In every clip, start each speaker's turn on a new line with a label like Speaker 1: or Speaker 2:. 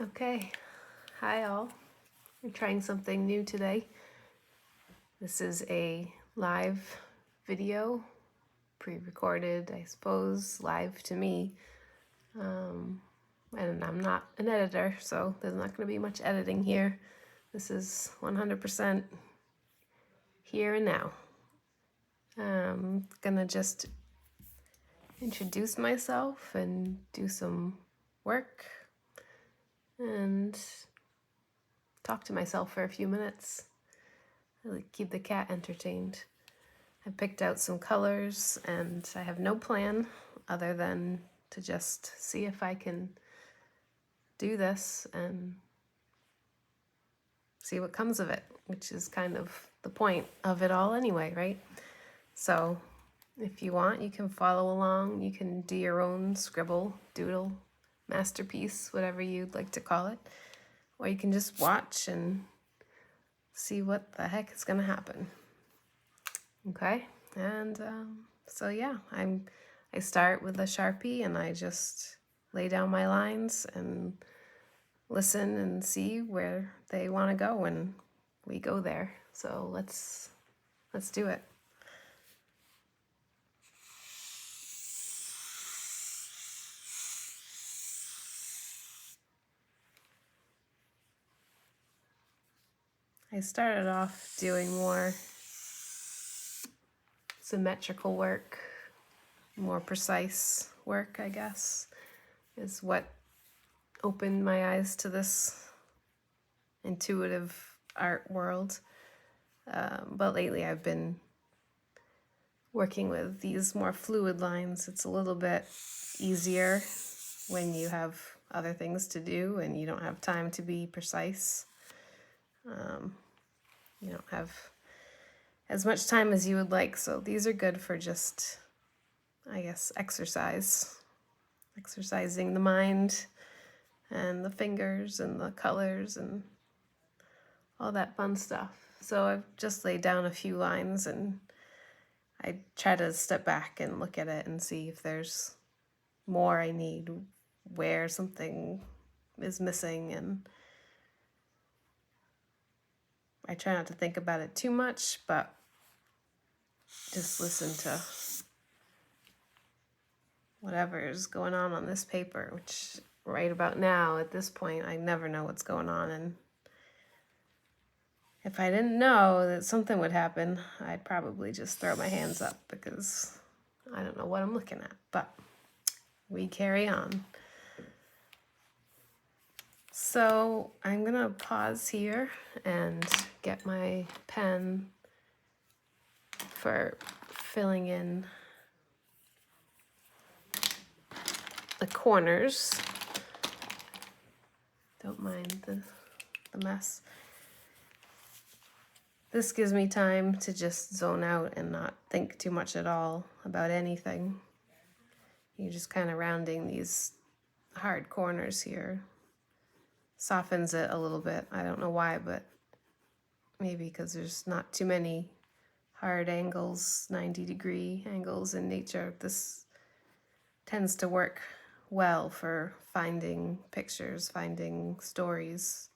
Speaker 1: Okay, hi all. I'm trying something new today. This is a live video, pre-recorded, I suppose, live to me. And I'm not an editor, so there's not going to be much editing here. This is 100% here and now. I'm gonna just introduce myself and do some work and talk to myself for a few minutes. Really keep the cat entertained. I picked out some colors and I have no plan other than to just see if I can do this and see what comes of it, which is kind of the point of it all anyway, right? So if you want, you can follow along. You can do your own scribble, doodle, masterpiece, whatever you'd like to call it. Or you can just watch and see what the heck is going to happen. Okay? And so yeah, I start with a Sharpie and I just lay down my lines and listen and see where they want to go, and we go there. So let's do it. I started off doing more symmetrical work, more precise work, I guess, is what opened my eyes to this intuitive art world. But lately I've been working with these more fluid lines. It's a little bit easier when you have other things to do and you don't have time to be precise. You don't have as much time as you would like. So these are good for just, I guess, exercising the mind and the fingers and the colors and all that fun stuff. So I've just laid down a few lines and I try to step back and look at it and see if there's more I need, where something is missing, and I try not to think about it too much, but just listen to whatever is going on this paper, which right about now, at this point, I never know what's going on. And if I didn't know that something would happen, I'd probably just throw my hands up because I don't know what I'm looking at, but we carry on. So I'm gonna pause here and get my pen for filling in the corners. Don't mind the mess. This gives me time to just zone out and not think too much at all about anything. You're just kind of rounding these hard corners here. Softens it a little bit. I don't know why, but maybe because there's not too many hard angles, 90-degree angles in nature. This tends to work well for finding pictures, finding stories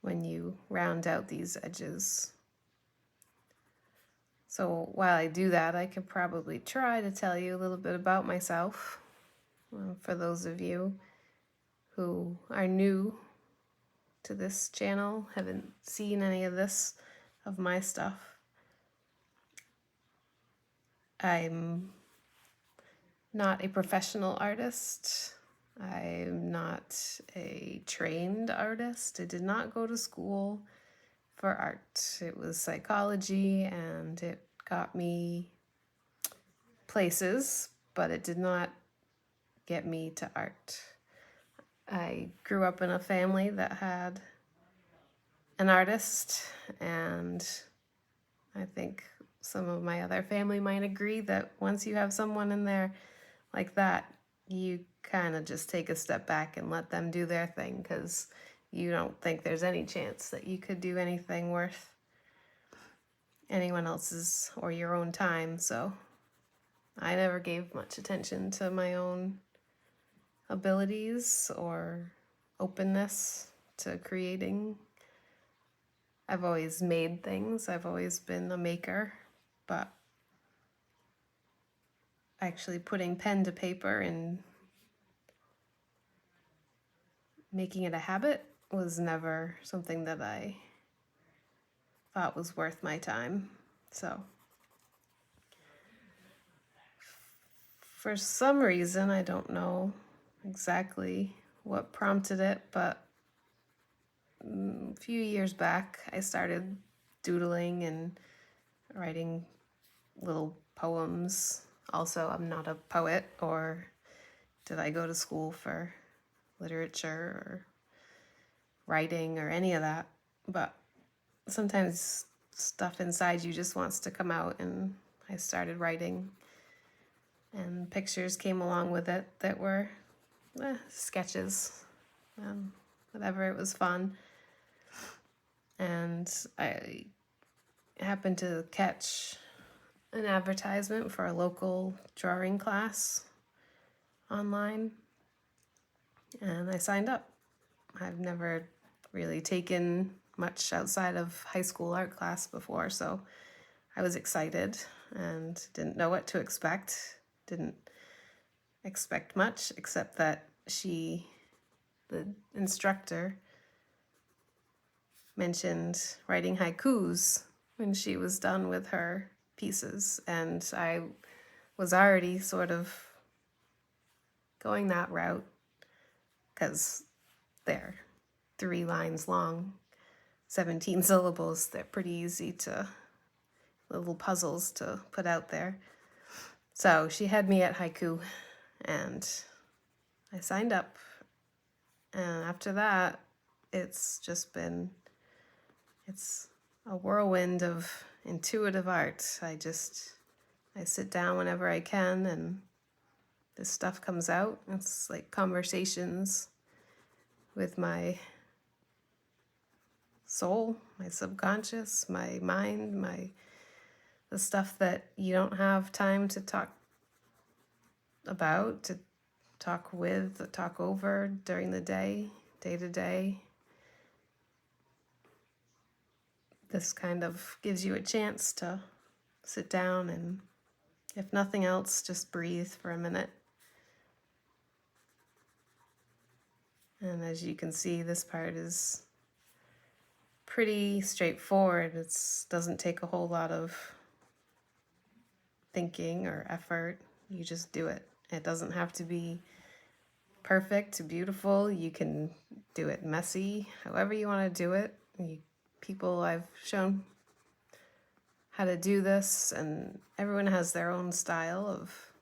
Speaker 1: when you round out these edges. So while I do that, I could probably try to tell you a little bit about myself. For those of you who are new to this channel, haven't seen any of this, of my stuff, I'm not a professional artist. I'm not a trained artist. I did not go to school for art. It was psychology and it got me places, but it did not get me to art. I grew up in a family that had an artist, and I think some of my other family might agree that once you have someone in there like that, you kind of just take a step back and let them do their thing because you don't think there's any chance that you could do anything worth anyone else's or your own time. So I never gave much attention to my own abilities or openness to creating. I've always made things. I've always been a maker, but actually putting pen to paper and making it a habit was never something that I thought was worth my time. So for some reason, I don't know exactly what prompted it, but a few years back, I started doodling and writing little poems. Also, I'm not a poet, or did I go to school for literature or writing or any of that, but sometimes stuff inside you just wants to come out, and I started writing, and pictures came along with it that were sketches, whatever. It was fun, and I happened to catch an advertisement for a local drawing class online, and I signed up. I've never really taken much outside of high school art class before, so I was excited and didn't know what to expect. Didn't expect much, except that the instructor, mentioned writing haikus when she was done with her pieces, and I was already sort of going that route because they're 3 lines long, 17 syllables. They're pretty easy to, little puzzles to put out there. So she had me at haiku, and I signed up. And after that, it's a whirlwind of intuitive art. I sit down whenever I can, and this stuff comes out. It's like conversations with my soul, my subconscious, my mind, the stuff that you don't have time to talk about, to talk with, talk over during the day to day. This kind of gives you a chance to sit down and, if nothing else, just breathe for a minute. And as you can see, this part is pretty straightforward. It doesn't take a whole lot of thinking or effort. You just do it. It doesn't have to be perfect, beautiful. You can do it messy, however you want to do it. People I've shown how to do this, and everyone has their own style of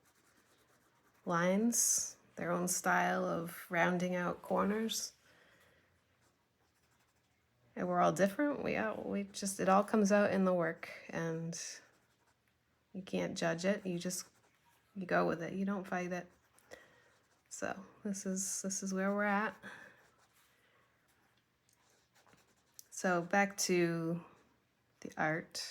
Speaker 1: lines, their own style of rounding out corners. And we're all different. It all comes out in the work, and you can't judge it. You go with it. You don't fight it. So this is where we're at. So back to the art.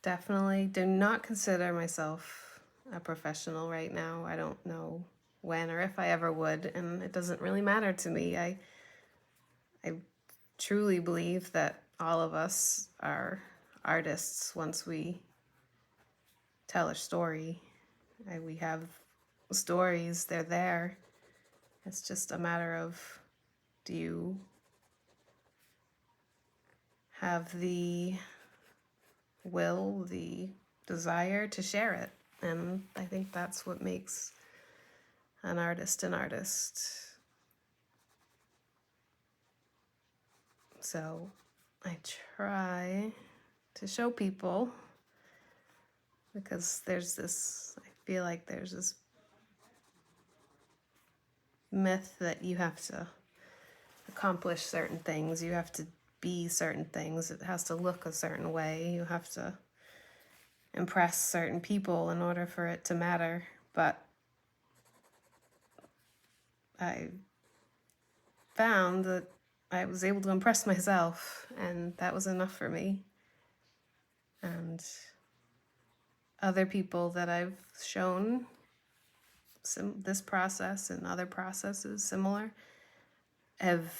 Speaker 1: Definitely do not consider myself a professional right now. I don't know when or if I ever would, and it doesn't really matter to me. I truly believe that all of us are artists once we tell a story. We have stories, they're there. It's just a matter of, do you have the will, the desire to share it? And I think that's what makes an artist an artist. So I try to show people, because I feel like there's this myth that you have to accomplish certain things, you have to be certain things, it has to look a certain way, you have to impress certain people in order for it to matter. But I found that I was able to impress myself, and that was enough for me. And other people that I've shown this process and other processes similar have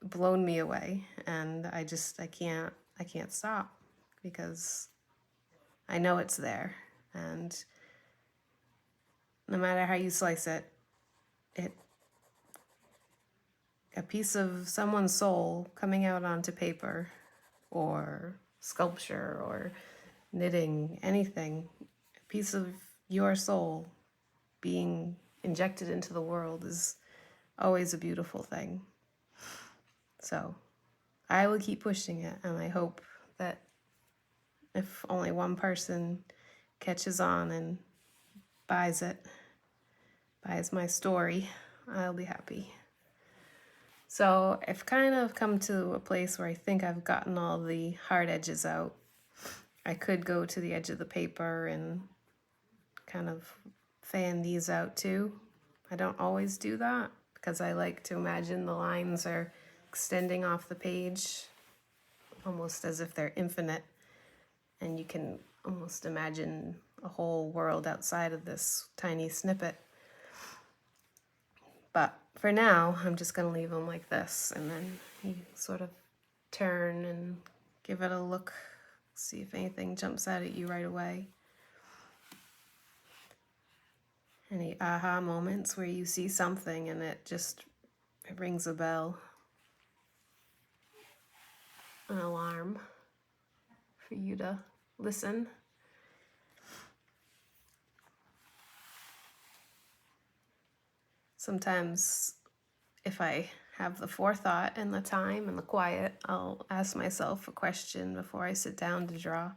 Speaker 1: blown me away, and I can't stop, because I know it's there, and no matter how you slice it, a piece of someone's soul coming out onto paper or sculpture or knitting, anything, a piece of your soul being injected into the world is always a beautiful thing. So I will keep pushing it, and I hope that if only one person catches on and buys my story, I'll be happy. So I've kind of come to a place where I think I've gotten all the hard edges out. I could go to the edge of the paper and kind of fan these out too. I don't always do that, because I like to imagine the lines are extending off the page, almost as if they're infinite, and you can almost imagine a whole world outside of this tiny snippet. But for now, I'm just going to leave them like this, and then you sort of turn and give it a look, see if anything jumps out at you right away. Any aha moments where you see something and it rings a bell, an alarm for you to listen. Sometimes, if I have the forethought and the time and the quiet, I'll ask myself a question before I sit down to draw.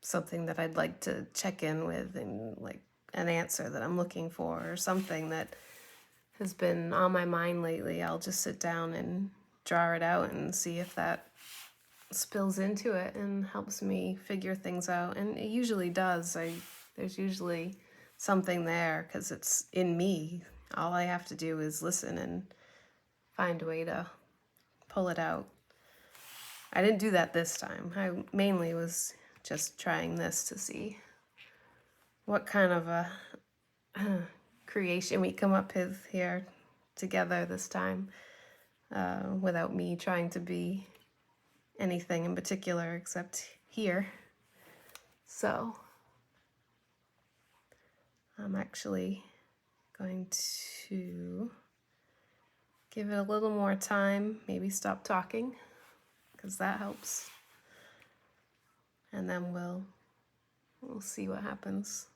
Speaker 1: Something that I'd like to check in with, and like an answer that I'm looking for, or something that has been on my mind lately. I'll just sit down and draw it out and see if that spills into it and helps me figure things out. And it usually does. There's usually something there, because it's in me. All I have to do is listen and find a way to pull it out. I didn't do that this time. I mainly was just trying this to see what kind of a creation we come up with here together this time, without me trying to be anything in particular except here. So I'm actually going to give it a little more time, maybe stop talking, because that helps. And then we'll see what happens.